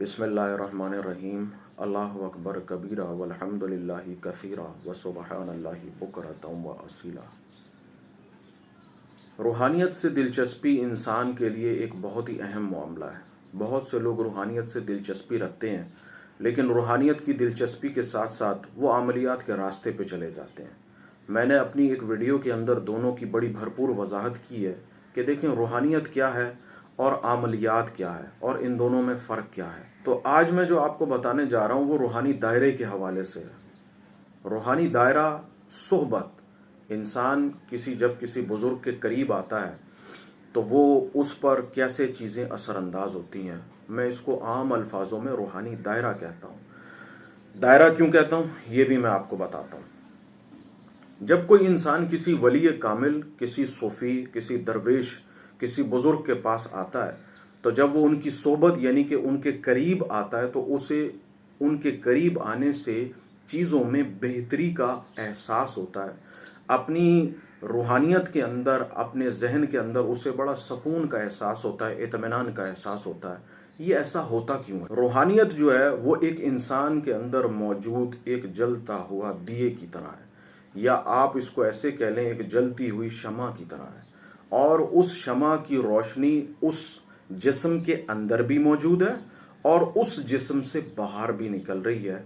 بسم اللہ الرحمن الرحیم۔ اللہ اکبر کبیرہ والحمدللہ کثیرہ وسبحان اللہ بکرۃ و اصیلا۔ روحانیت سے دلچسپی انسان کے لیے ایک بہت ہی اہم معاملہ ہے۔ بہت سے لوگ روحانیت سے دلچسپی رکھتے ہیں، لیکن روحانیت کی دلچسپی کے ساتھ ساتھ وہ عملیات کے راستے پہ چلے جاتے ہیں۔ میں نے اپنی ایک ویڈیو کے اندر دونوں کی بڑی بھرپور وضاحت کی ہے کہ دیکھیں روحانیت کیا ہے اور عملیات کیا ہے اور ان دونوں میں فرق کیا ہے۔ تو آج میں جو آپ کو بتانے جا رہا ہوں وہ روحانی دائرے کے حوالے سے ہے۔ روحانی دائرہ صحبت، انسان جب کسی بزرگ کے قریب آتا ہے تو وہ اس پر کیسے چیزیں اثر انداز ہوتی ہیں۔ میں اس کو عام الفاظوں میں روحانی دائرہ کہتا ہوں۔ دائرہ کیوں کہتا ہوں یہ بھی میں آپ کو بتاتا ہوں۔ جب کوئی انسان کسی ولی کامل، کسی صوفی، کسی درویش، کسی بزرگ کے پاس آتا ہے تو جب وہ ان کی صحبت یعنی کہ ان کے قریب آتا ہے تو اسے ان کے قریب آنے سے چیزوں میں بہتری کا احساس ہوتا ہے۔ اپنی روحانیت کے اندر، اپنے ذہن کے اندر اسے بڑا سکون کا احساس ہوتا ہے، اطمینان کا احساس ہوتا ہے۔ یہ ایسا ہوتا کیوں ہے؟ روحانیت جو ہے وہ ایک انسان کے اندر موجود ایک جلتا ہوا دیے کی طرح ہے، یا آپ اس کو ایسے کہہ لیں ایک جلتی ہوئی شمع کی طرح ہے، اور اس شمع کی روشنی اس جسم کے اندر بھی موجود ہے اور اس جسم سے باہر بھی نکل رہی ہے،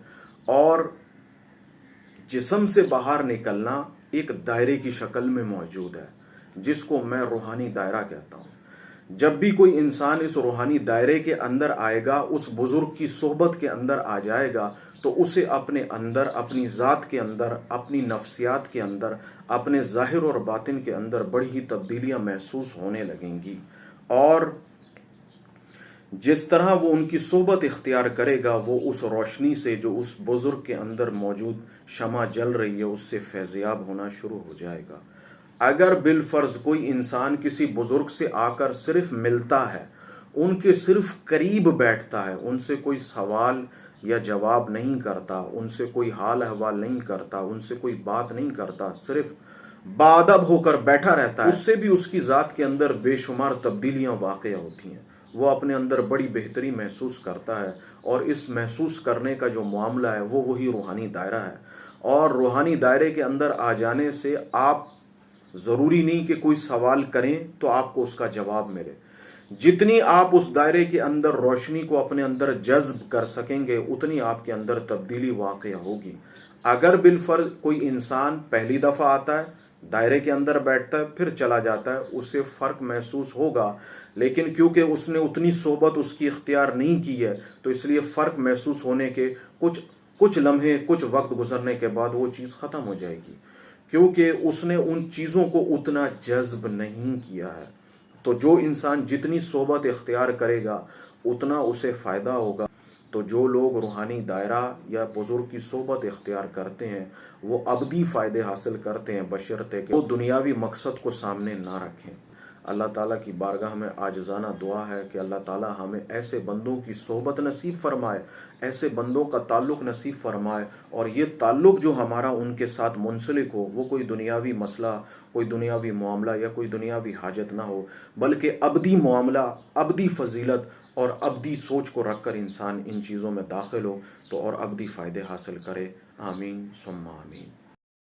اور جسم سے باہر نکلنا ایک دائرے کی شکل میں موجود ہے جس کو میں روحانی دائرہ کہتا ہوں۔ جب بھی کوئی انسان اس روحانی دائرے کے اندر آئے گا، اس بزرگ کی صحبت کے اندر آ جائے گا تو اسے اپنے اندر، اپنی ذات کے اندر، اپنی نفسیات کے اندر، اپنے ظاہر اور باطن کے اندر بڑی ہی تبدیلیاں محسوس ہونے لگیں گی، اور جس طرح وہ ان کی صحبت اختیار کرے گا وہ اس روشنی سے جو اس بزرگ کے اندر موجود شمع جل رہی ہے اس سے فیضیاب ہونا شروع ہو جائے گا۔ اگر بالفرض کوئی انسان کسی بزرگ سے آ کر صرف ملتا ہے، ان کے صرف قریب بیٹھتا ہے، ان سے کوئی سوال یا جواب نہیں کرتا، ان سے کوئی حال احوال نہیں کرتا، ان سے کوئی بات نہیں کرتا، صرف باادب ہو کر بیٹھا رہتا ہے، اس سے بھی اس کی ذات کے اندر بے شمار تبدیلیاں واقع ہوتی ہیں۔ وہ اپنے اندر بڑی بہتری محسوس کرتا ہے، اور اس محسوس کرنے کا جو معاملہ ہے وہ وہی روحانی دائرہ ہے۔ اور روحانی دائرے کے اندر آ جانے سے آپ ضروری نہیں کہ کوئی سوال کریں تو آپ کو اس کا جواب ملے۔ جتنی آپ اس دائرے کے اندر روشنی کو اپنے اندر جذب کر سکیں گے اتنی آپ کے اندر تبدیلی واقع ہوگی۔ اگر بالفرض کوئی انسان پہلی دفعہ آتا ہے، دائرے کے اندر بیٹھتا ہے، پھر چلا جاتا ہے، اسے فرق محسوس ہوگا، لیکن کیونکہ اس نے اتنی صحبت اس کی اختیار نہیں کی ہے تو اس لیے فرق محسوس ہونے کے کچھ لمحے، کچھ وقت گزرنے کے بعد وہ چیز ختم ہو جائے گی، کیونکہ اس نے ان چیزوں کو اتنا جذب نہیں کیا ہے۔ تو جو انسان جتنی صحبت اختیار کرے گا اتنا اسے فائدہ ہوگا۔ تو جو لوگ روحانی دائرہ یا بزرگ کی صحبت اختیار کرتے ہیں وہ ابدی فائدے حاصل کرتے ہیں، بشرطے کہ وہ دنیاوی مقصد کو سامنے نہ رکھیں۔ اللہ تعالیٰ کی بارگاہ میں عاجزانہ دعا ہے کہ اللہ تعالیٰ ہمیں ایسے بندوں کی صحبت نصیب فرمائے، ایسے بندوں کا تعلق نصیب فرمائے، اور یہ تعلق جو ہمارا ان کے ساتھ منسلک ہو وہ کوئی دنیاوی مسئلہ، کوئی دنیاوی معاملہ یا کوئی دنیاوی حاجت نہ ہو، بلکہ ابدی معاملہ، ابدی فضیلت اور ابدی سوچ کو رکھ کر انسان ان چیزوں میں داخل ہو تو اور ابدی فائدے حاصل کرے۔ آمین ثم آمین۔